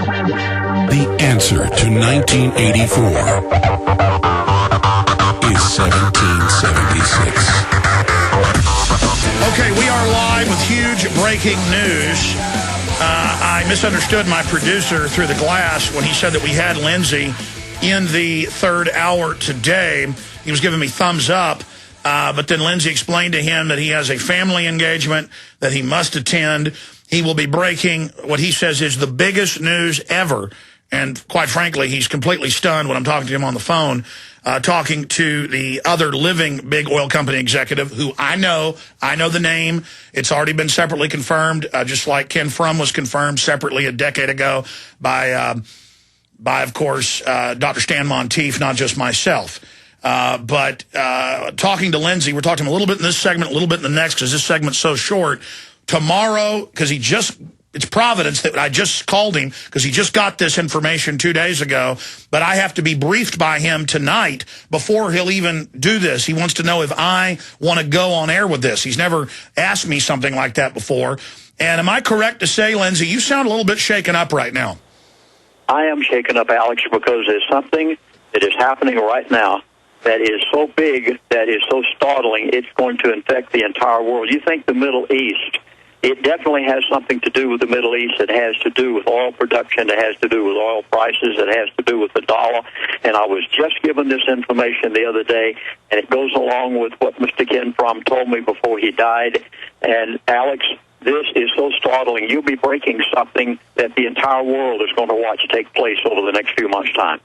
The answer to 1984 is 1776. Okay, we are live with huge breaking news. I misunderstood my producer through the glass when he said that we had Lindsey in the third hour today. He was giving me thumbs up, but then Lindsey explained to him that he has a family engagement that he must attend. He will be breaking what he says is the biggest news ever. And quite frankly, he's completely stunned when I'm talking to him on the phone, talking to the other living big oil company executive who I know the name. It's already been separately confirmed, just like Ken Frum was confirmed separately a decade ago by of course, Dr. Stan Monteith, not just myself. But talking to Lindsey, we're talking to him a little bit in this segment, a little bit in the next, because this segment's so short. Tomorrow, because it's Providence that I just called him, because he just got this information 2 days ago, but I have to be briefed by him tonight before he'll even do this. He wants to know if I want to go on air with this. He's never asked me something like that before. And am I correct to say, Lindsey, you sound a little bit shaken up right now? I am shaken up, Alex, because there's something that is happening right now that is so big, that is so startling, it's going to infect the entire world. You think the Middle East, it definitely has something to do with the Middle East. It has to do with oil production. It has to do with oil prices. It has to do with the dollar. And I was just given this information the other day, and it goes along with what Mr. Ken Frum told me before he died. And, Alex, this is so startling. You'll be breaking something that the entire world is going to watch take place over the next few months' time.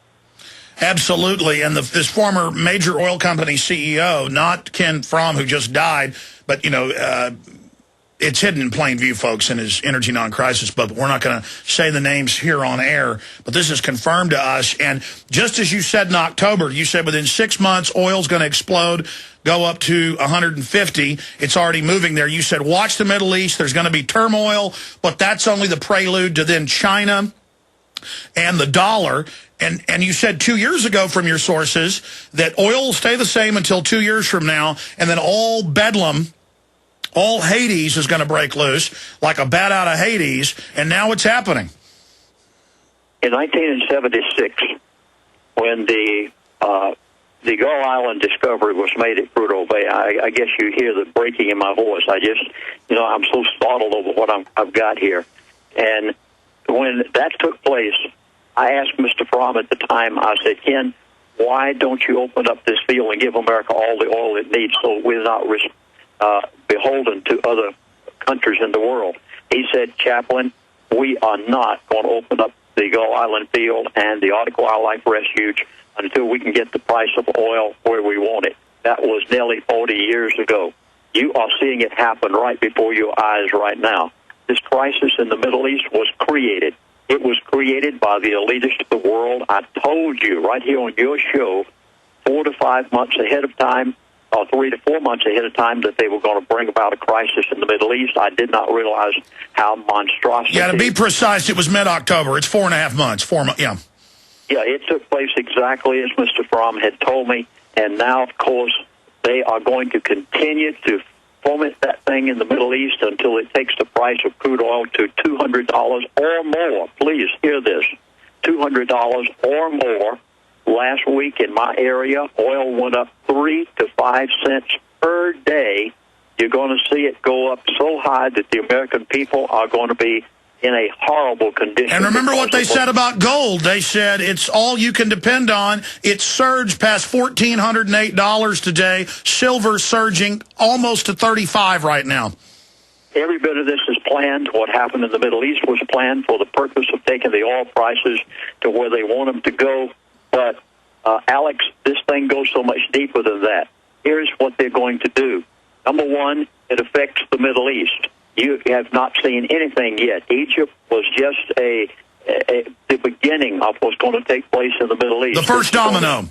Absolutely. And this former major oil company CEO, not Ken Frum, who just died, but, you know, it's hidden in plain view, folks, in his Energy Non-Crisis book. But we're not going to say the names here on air. But this is confirmed to us. And just as you said in October, you said within 6 months, oil's going to explode, go up to 150. It's already moving there. You said, watch the Middle East. There's going to be turmoil. But that's only the prelude to then China and the dollar. And you said 2 years ago from your sources that oil will stay the same until 2 years from now. And then all bedlam, all Hades is going to break loose like a bat out of Hades, and now it's happening. In 1976, when the Gull Island discovery was made at Prudhoe Bay, I guess you hear the breaking in my voice. I'm so startled over what I've got here. And when that took place, I asked Mr. Frum at the time, I said, Ken, why don't you open up this field and give America all the oil it needs so we're not beholden to other countries in the world? He said, Chaplain, we are not going to open up the Gull Island field and the Arctic Wildlife Refuge until we can get the price of oil where we want it. That was nearly 40 years ago. You are seeing it happen right before your eyes right now. This crisis in the Middle East was created. It was created by the elitists of the world. I told you right here on your show 4 to 5 months ahead of time, or 3 to 4 months ahead of time, that they were going to bring about a crisis in the Middle East. I did not realize how monstrous. Yeah, to be precise, it was mid-October. It's 4.5 months. 4 months, yeah. Yeah, it took place exactly as Mr. Frum had told me, and now, of course, they are going to continue to foment that thing in the Middle East until it takes the price of crude oil to $200 or more. Please hear this, $200 or more. Last week in my area, oil went up 3 to 5 cents per day. You're going to see it go up so high that the American people are going to be in a horrible condition. And remember what they said about gold. They said it's all you can depend on. It surged past $1,408 today. Silver surging almost to $35 right now. Every bit of this is planned. What happened in the Middle East was planned for the purpose of taking the oil prices to where they want them to go. But, Alex, this thing goes so much deeper than that. Here's what they're going to do. Number one, it affects the Middle East. You have not seen anything yet. Egypt was just the beginning of what's going to take place in the Middle East. The first domino.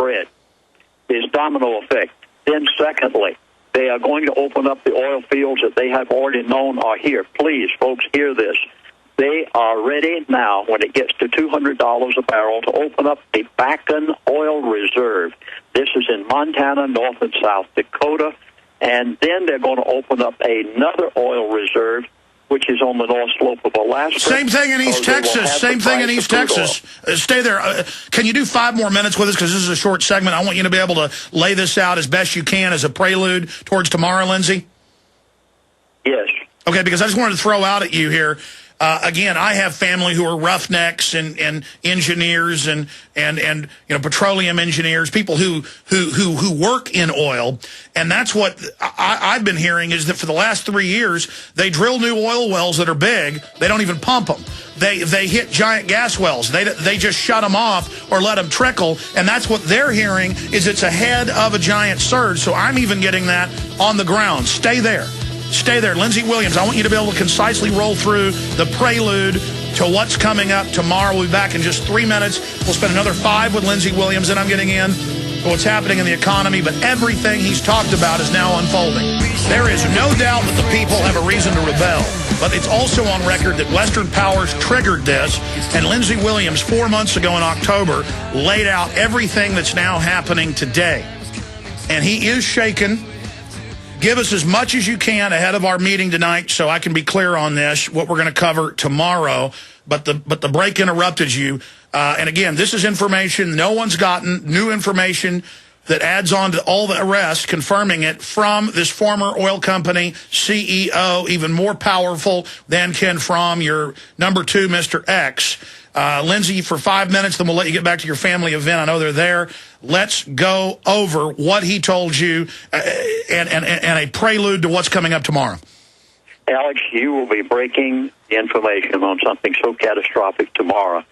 Is domino effect. Then, secondly, they are going to open up the oil fields that they have already known are here. Please, folks, hear this. They are ready now, when it gets to $200 a barrel, to open up the Bakken Oil Reserve. This is in Montana, North and South Dakota. And then they're going to open up another oil reserve which is on the north slope of Alaska. Same thing in East Texas. Same thing in East Texas. Stay there. Can you do 5 more minutes with us? Because this is a short segment. I want you to be able to lay this out as best you can as a prelude towards tomorrow, Lindsey. Yes. Okay, because I just wanted to throw out at you here. Again, I have family who are roughnecks and engineers and petroleum engineers, people who work in oil, and that's what I've been hearing is that for the last 3 years they drill new oil wells that are big. They don't even pump them. They hit giant gas wells. They just shut them off or let them trickle, and that's what they're hearing is it's ahead of a giant surge. So I'm even getting that on the ground. Stay there. Stay there. Lindsey Williams, I want you to be able to concisely roll through the prelude to what's coming up tomorrow. We'll be back in just 3 minutes. We'll spend another 5 with Lindsey Williams, and I'm getting in what's happening in the economy, but everything he's talked about is now unfolding. There is no doubt that the people have a reason to rebel, but it's also on record that Western powers triggered this, and Lindsey Williams 4 months ago in October laid out everything that's now happening today. And he is shaken. Give us as much as you can ahead of our meeting tonight so I can be clear on this, what we're going to cover tomorrow. But the break interrupted you. And again, this is information no one's gotten, new information that adds on to all the rest, confirming it from this former oil company CEO, even more powerful than Ken Fromm, your number 2, Mr. X. Lindsey, for 5 minutes, then we'll let you get back to your family event. I know they're there. Let's go over what he told you and a prelude to what's coming up tomorrow. Alex, you will be breaking the information on something so catastrophic tomorrow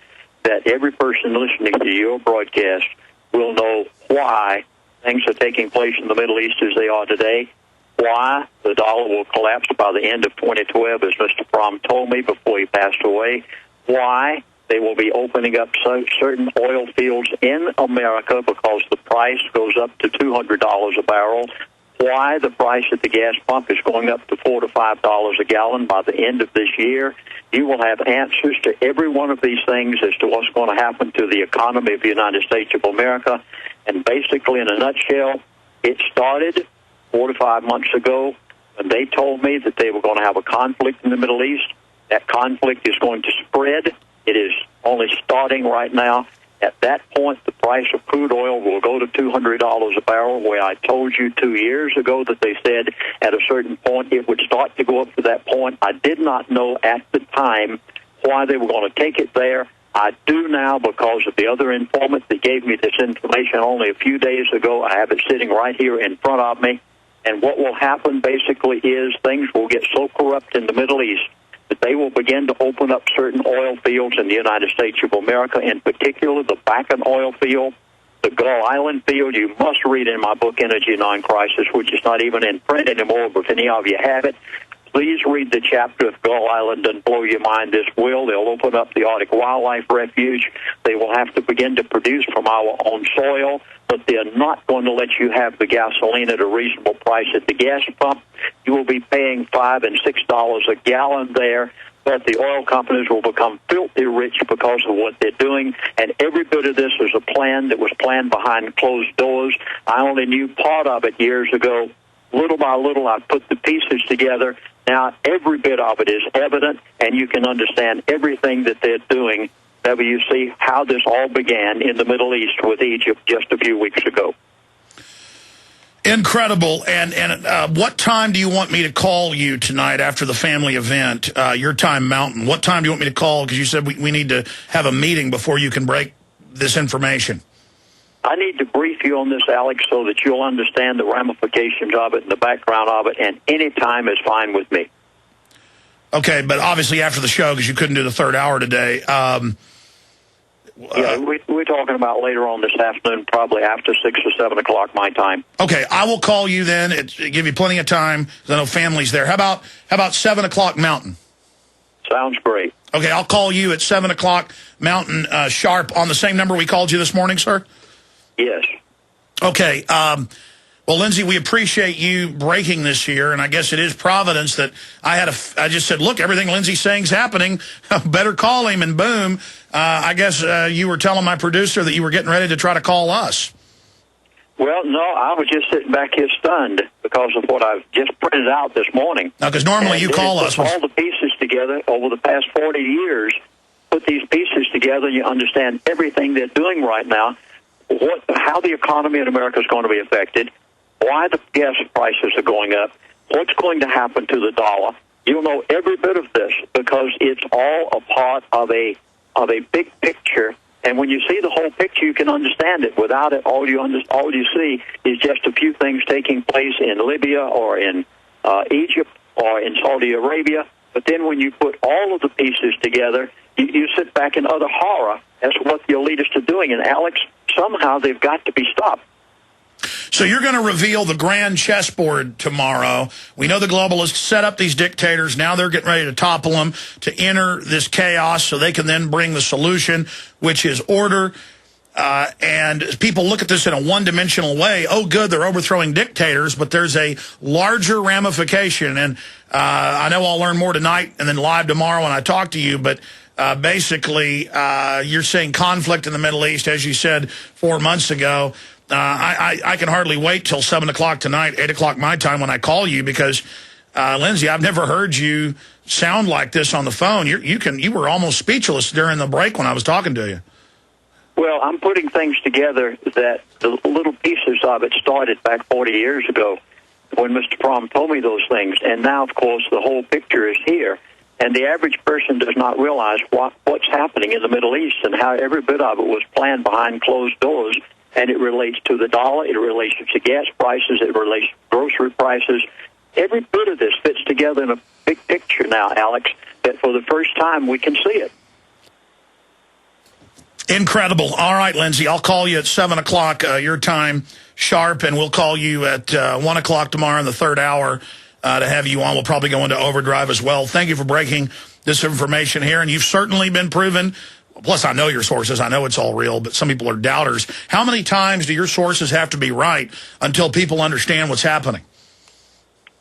that every person listening to your broadcast will know why things are taking place in the Middle East as they are today, why the dollar will collapse by the end of 2012, as Mr. Fromm told me before he passed away, why they will be opening up certain oil fields in America because the price goes up to $200 a barrel, why the price at the gas pump is going up to $4 to $5 a gallon by the end of this year. You will have answers to every one of these things as to what's going to happen to the economy of the United States of America. And basically, in a nutshell, it started 4 to 5 months ago when they told me that they were going to have a conflict in the Middle East. That conflict is going to spread. It is only starting right now. At that point, the price of crude oil will go to $200 a barrel, where I told you 2 years ago that they said at a certain point it would start to go up to that point. I did not know at the time why they were going to take it there. I do now because of the other informant that gave me this information only a few days ago. I have it sitting right here in front of me. And what will happen basically is things will get so corrupt in the Middle East that they will begin to open up certain oil fields in the United States of America, in particular the Bakken oil field, the Gull Island field. You must read in my book, Energy Non-Crisis, which is not even in print anymore, but if any of you have it, please read the chapter of Gull Island and blow your mind. This will. They'll open up the Arctic Wildlife Refuge. They will have to begin to produce from our own soil, but they're not going to let you have the gasoline at a reasonable price at the gas pump. You will be paying $5 and $6 a gallon there, but the oil companies will become filthy rich because of what they're doing, and every bit of this is a plan that was planned behind closed doors. I only knew part of it years ago. Little by little, I put the pieces together. Now, every bit of it is evident, and you can understand everything that they're doing whenever you see how this all began in the Middle East with Egypt just a few weeks ago. Incredible. And what time do you want me to call you tonight after the family event, your time, Mountain? What time do you want me to call? Because you said we need to have a meeting before you can break this information. I need to brief you on this, Alex, so that you'll understand the ramifications of it and the background of it, and any time is fine with me. Okay, but obviously after the show, because you couldn't do the third hour today. Yeah, we're talking about later on this afternoon, probably after 6 or 7 o'clock my time. Okay, I will call you then. Give you plenty of time, because I know family's there. How about 7 o'clock Mountain? Sounds great. Okay, I'll call you at 7 o'clock Mountain sharp on the same number we called you this morning, sir? Yes. Okay. Well, Lindsey, we appreciate you breaking this here, and I guess it is providence that I just said, look, everything Lindsey's saying's happening. Better call him, and boom. I guess you were telling my producer that you were getting ready to try to call us. Well, no, I was just sitting back here stunned because of what I've just printed out this morning. Now, because normally you call us. All the pieces together over the past 40 years, put these pieces together, you understand everything they're doing right now, how the economy in America is going to be affected, why the gas prices are going up, what's going to happen to the dollar. You'll know every bit of this because it's all a part of a big picture. And when you see the whole picture, you can understand it. Without it, all you see is just a few things taking place in Libya or in Egypt or in Saudi Arabia. But then when you put all of the pieces together, you sit back in utter horror as to what the elitists are doing. And, Alex, somehow they've got to be stopped. So you're going to reveal the grand chessboard tomorrow. We know the globalists set up these dictators. Now they're getting ready to topple them to enter this chaos so they can then bring the solution, which is order. And people look at this in a one-dimensional way. Oh, good, they're overthrowing dictators, but there's a larger ramification. And I know I'll learn more tonight and then live tomorrow when I talk to you, but basically you're seeing conflict in the Middle East, as you said 4 months ago. I can hardly wait till 7 o'clock tonight, 8 o'clock my time when I call you because, Lindsey, I've never heard you sound like this on the phone. You were almost speechless during the break when I was talking to you. Well, I'm putting things together that the little pieces of it started back 40 years ago when Mr. Fromm told me those things. And now, of course, the whole picture is here. And the average person does not realize what's happening in the Middle East and how every bit of it was planned behind closed doors. And it relates to the dollar, it relates to gas prices, it relates to grocery prices. Every bit of this fits together in a big picture now, Alex, that for the first time we can see it. Incredible. All right, Lindsey, I'll call you at 7 o'clock your time sharp, and we'll call you at 1 o'clock tomorrow in the third hour to have you on. We'll probably go into overdrive as well. Thank you for breaking this information here, and you've certainly been proven. Plus, I know your sources. I know it's all real, but some people are doubters. How many times do your sources have to be right until people understand what's happening?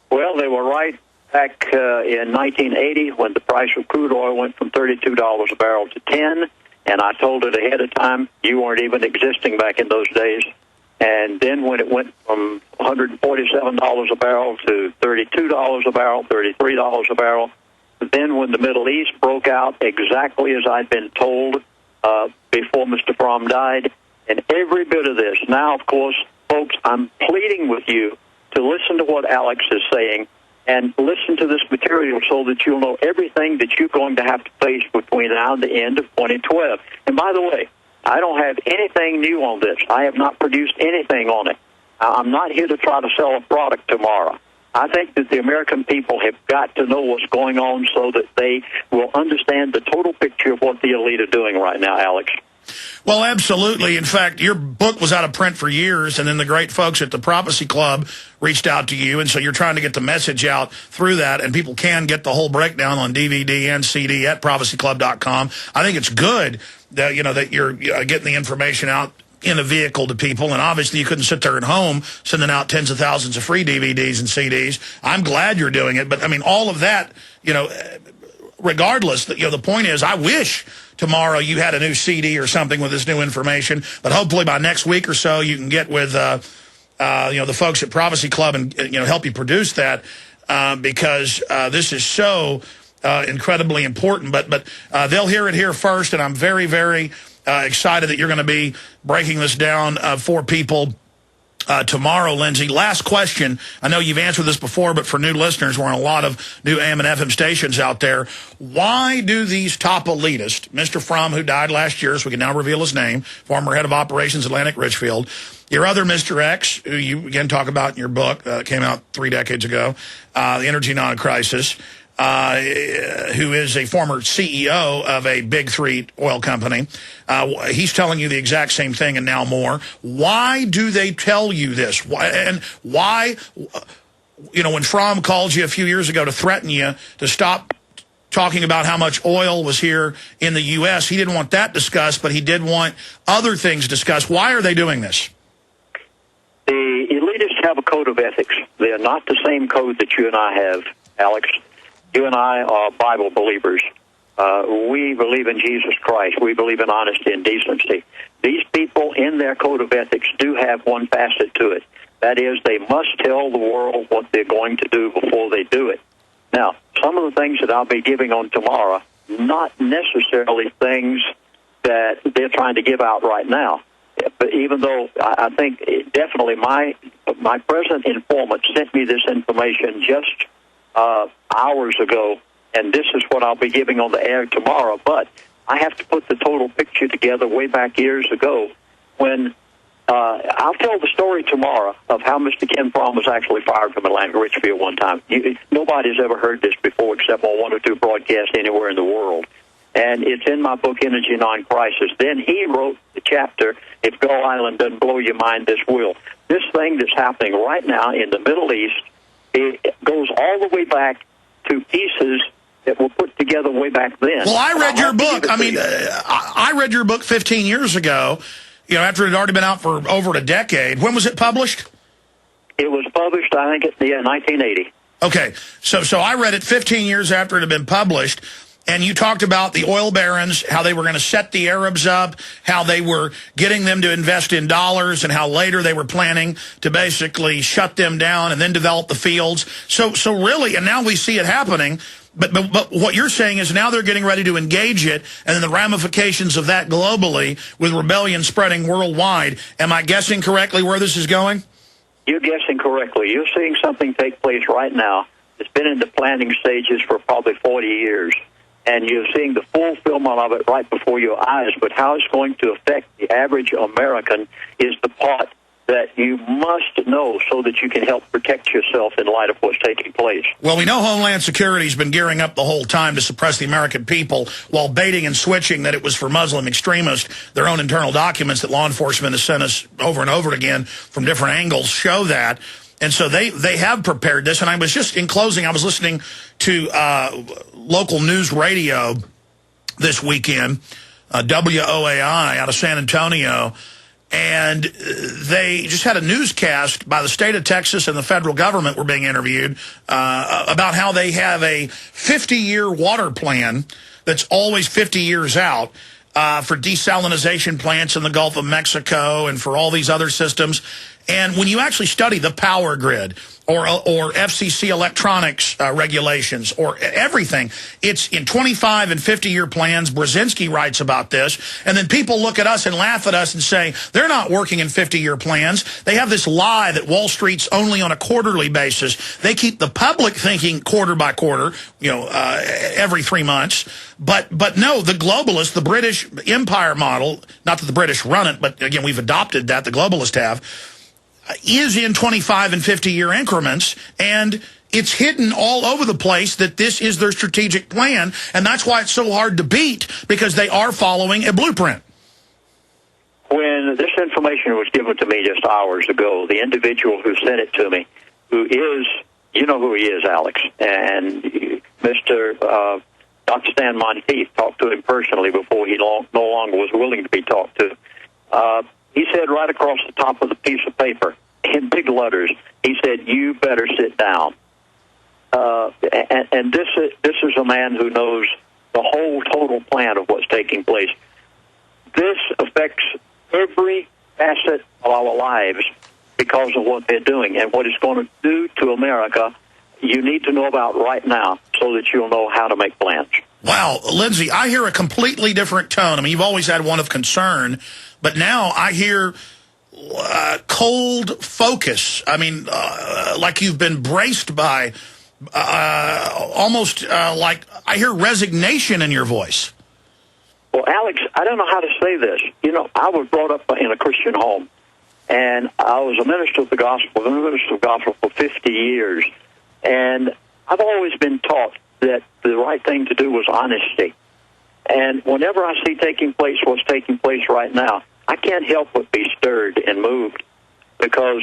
Well, they were right back in 1980 when the price of crude oil went from $32 a barrel to $10, and I told it ahead of time. You weren't even existing back in those days. And then when it went from $147 a barrel to $32 a barrel, $33 a barrel, then when the Middle East broke out exactly as I'd been told before Mr. Fromm died, and every bit of this. Now, of course, folks, I'm pleading with you to listen to what Alex is saying and listen to this material so that you'll know everything that you're going to have to face between now and the end of 2012. And by the way, I don't have anything new on this. I have not produced anything on it. I'm not here to try to sell a product tomorrow. I think that the American people have got to know what's going on so that they will understand the total picture of what the elite are doing right now, Alex. Well, absolutely. In fact, your book was out of print for years, and then the great folks at the Prophecy Club reached out to you, and so you're trying to get the message out through that, and people can get the whole breakdown on DVD and CD at prophecyclub.com. I think it's good that, that you're getting the information out in a vehicle to people, and obviously you couldn't sit there at home sending out tens of thousands of free DVDs and CDs. I'm glad you're doing it, but I mean, all of that, regardless, the point is, I wish tomorrow you had a new CD or something with this new information, but hopefully by next week or so you can get with the folks at Prophecy Club and help you produce that because this is so incredibly important. But they'll hear it here first, and I'm very, very excited that you're going to be breaking this down for people tomorrow, Lindsey. Last question. I know you've answered this before, but for new listeners, we're on a lot of new AM and FM stations out there. Why do these top elitists, Mr. Fromm, who died last year, so we can now reveal his name, former head of operations Atlantic Richfield, your other Mr. X, who you again talk about in your book, came out 3 decades ago, the Energy Non-Crisis, who is a former CEO of a big 3 oil company. He's telling you the exact same thing and now more. Why do they tell you this? Why, when Fromm called you a few years ago to threaten you to stop talking about how much oil was here in the U.S., he didn't want that discussed, but he did want other things discussed. Why are they doing this? The elitists have a code of ethics. They are not the same code that you and I have, Alex. You and I are Bible believers. We believe in Jesus Christ. We believe in honesty and decency. These people, in their code of ethics, do have one facet to it. That is, they must tell the world what they're going to do before they do it. Now, some of the things that I'll be giving on tomorrow, not necessarily things that they're trying to give out right now. But even though I think definitely my present informant sent me this information just hours ago, and this is what I'll be giving on the air tomorrow. But I have to put the total picture together way back years ago when I'll tell the story tomorrow of how Mr. Ken Fromm was actually fired from Atlanta Richfield one time. Nobody's ever heard this before except on one or two broadcasts anywhere in the world. And it's in my book, Energy Non-Crisis. Then he wrote the chapter, If Gull Island Doesn't Blow Your Mind, This Will. This thing that's happening right now in the Middle East, it goes all the way back to pieces that were put together way back then. Well, I read your book. I mean, I read your book 15 years ago, after it had already been out for over a decade. When was it published? It was published, I think, in 1980. Okay, so I read it 15 years after it had been published. And you talked about the oil barons, how they were going to set the Arabs up, how they were getting them to invest in dollars, and how later they were planning to basically shut them down and then develop the fields. So really, and now we see it happening, but what you're saying is now they're getting ready to engage it, and then the ramifications of that globally with rebellion spreading worldwide. Am I guessing correctly where this is going? You're guessing correctly. You're seeing something take place right now. It's been in the planning stages for probably 40 years. And you're seeing the fulfillment of it right before your eyes. But how it's going to affect the average American is the part that you must know so that you can help protect yourself in light of what's taking place. Well, we know Homeland Security's been gearing up the whole time to suppress the American people while baiting and switching that it was for Muslim extremists. Their own internal documents that law enforcement has sent us over and over again from different angles show that. And so they have prepared this. And I was just, in closing, I was listening to local news radio this weekend, WOAI out of San Antonio, and they just had a newscast by the state of Texas and the federal government were being interviewed about how they have a 50-year water plan that's always 50 years out for desalinization plants in the Gulf of Mexico and for all these other systems. And when you actually study the power grid or FCC electronics regulations or everything, it's in 25 and 50-year plans. Brzezinski writes about this. And then people look at us and laugh at us and say, they're not working in 50-year plans. They have this lie that Wall Street's only on a quarterly basis. They keep the public thinking quarter by quarter, every 3 months. But no, the globalists, the British empire model, not that the British run it, but again, we've adopted that, the globalists have, is in 25 and 50-year increments, and it's hidden all over the place that this is their strategic plan, and that's why it's so hard to beat, because they are following a blueprint. When this information was given to me just hours ago, the individual who sent it to me, who is, you know who he is, Alex, and Mr. Dr. Stan Monteith talked to him personally before he no longer was willing to be talked to. He said right across the top of the piece of paper, in big letters, he said, "You better sit down." And this is a man who knows the whole total plan of what's taking place. This affects every facet of our lives because of what they're doing. And what it's going to do to America, you need to know about right now so that you'll know how to make plans. Wow, Lindsey, I hear a completely different tone. I mean, you've always had one of concern, but now I hear cold focus. I mean, like you've been braced by, almost like I hear resignation in your voice. Well, Alex, I don't know how to say this. I was brought up in a Christian home, and I was a minister of the gospel, for 50 years. And I've always been taught that the right thing to do was honesty. And whenever I see what's taking place right now, I can't help but be stirred and moved, because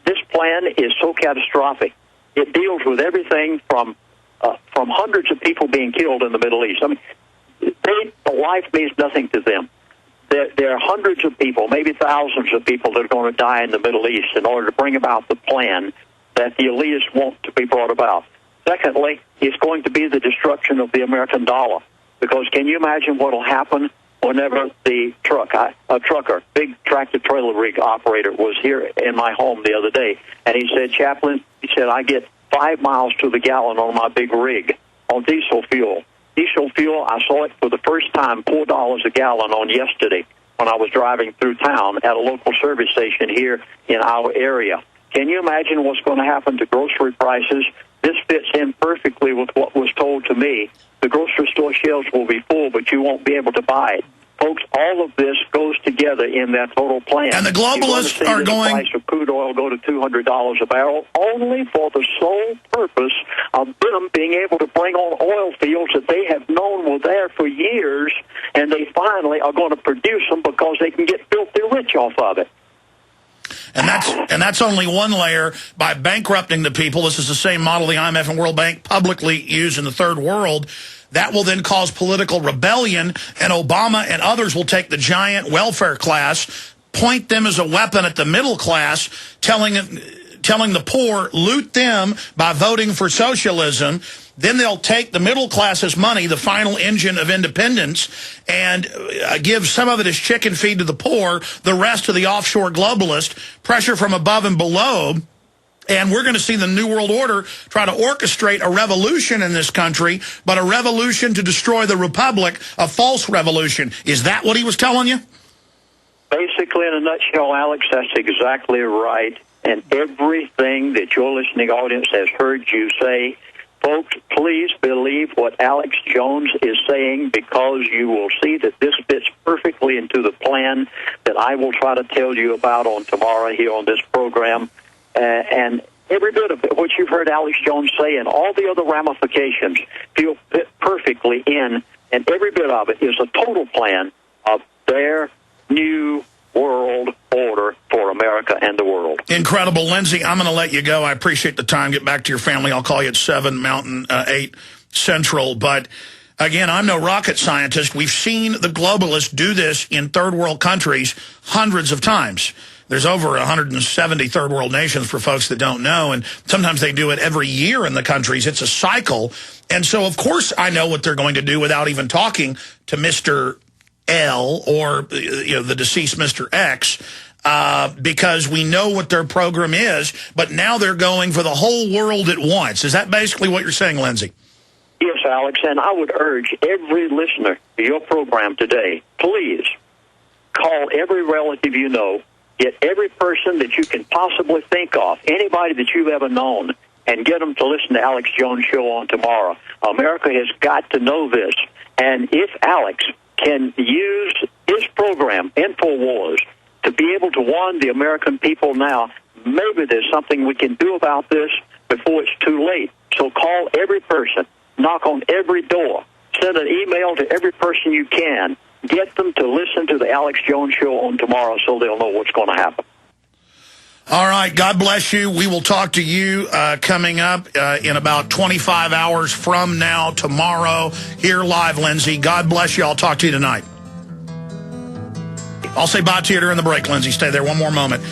this plan is so catastrophic. It deals with everything from hundreds of people being killed in the Middle East. I mean, life means nothing to them. There are hundreds of people, maybe thousands of people that are going to die in the Middle East in order to bring about the plan that the elitists want to be brought about. Secondly, it's going to be the destruction of the American dollar. Because can you imagine what will happen whenever the trucker, big tractor-trailer rig operator, was here in my home the other day, and he said, Chaplain, he said, I get 5 miles to the gallon on my big rig on diesel fuel. Diesel fuel, I saw it for the first time, $4 a gallon on yesterday when I was driving through town at a local service station here in our area. Can you imagine what's going to happen to grocery prices? This fits in perfectly with what was told to me. The grocery store shelves will be full, but you won't be able to buy it. Folks, all of this goes together in that total plan. And the globalists are going... The price of crude oil go to $200 a barrel only for the sole purpose of them being able to bring on oil fields that they have known were there for years, and they finally are going to produce them because they can get filthy rich off of it. And that's only one layer. By bankrupting the people, this is the same model the IMF and World Bank publicly use in the third world. That will then cause political rebellion, and Obama and others will take the giant welfare class, point them as a weapon at the middle class, telling the poor, loot them by voting for socialism. Then they'll take the middle class's money, the final engine of independence, and give some of it as chicken feed to the poor, the rest to the offshore globalist, pressure from above and below. And we're going to see the New World Order try to orchestrate a revolution in this country, but a revolution to destroy the republic, a false revolution. Is that what he was telling you? Basically, in a nutshell, Alex, that's exactly right. And everything that your listening audience has heard you say, folks, please believe what Alex Jones is saying, because you will see that this fits perfectly into the plan that I will try to tell you about on tomorrow here on this program. And every bit of it, what you've heard Alex Jones say and all the other ramifications fit perfectly in, and every bit of it is a total plan of their new world order for America and the world. Incredible. Lindsey, I'm going to let you go. I appreciate the time. Get back to your family. I'll call you at 7 Mountain, 8 Central. But again, I'm no rocket scientist. We've seen the globalists do this in third world countries hundreds of times. There's over 170 third world nations for folks that don't know, and sometimes they do it every year in the countries. It's a cycle. And so, of course, I know what they're going to do without even talking to Mr. L or the deceased Mr. X, because we know what their program is, but now they're going for the whole world at once. Is that basically what you're saying, Lindsey? Yes, Alex, and I would urge every listener to your program today, please call every relative you know, get every person that you can possibly think of, anybody that you've ever known, and get them to listen to Alex Jones' show on tomorrow. America has got to know this. And if Alex can use his program, InfoWars, to be able to warn the American people now, maybe there's something we can do about this before it's too late. So call every person, knock on every door, send an email to every person you can. Get them to listen to the Alex Jones show on tomorrow so they'll know what's going to happen. All right. God bless you. We will talk to you coming up in about 25 hours from now, tomorrow, here live, Lindsey. God bless you. I'll talk to you tonight. I'll say bye to you during the break, Lindsey. Stay there one more moment.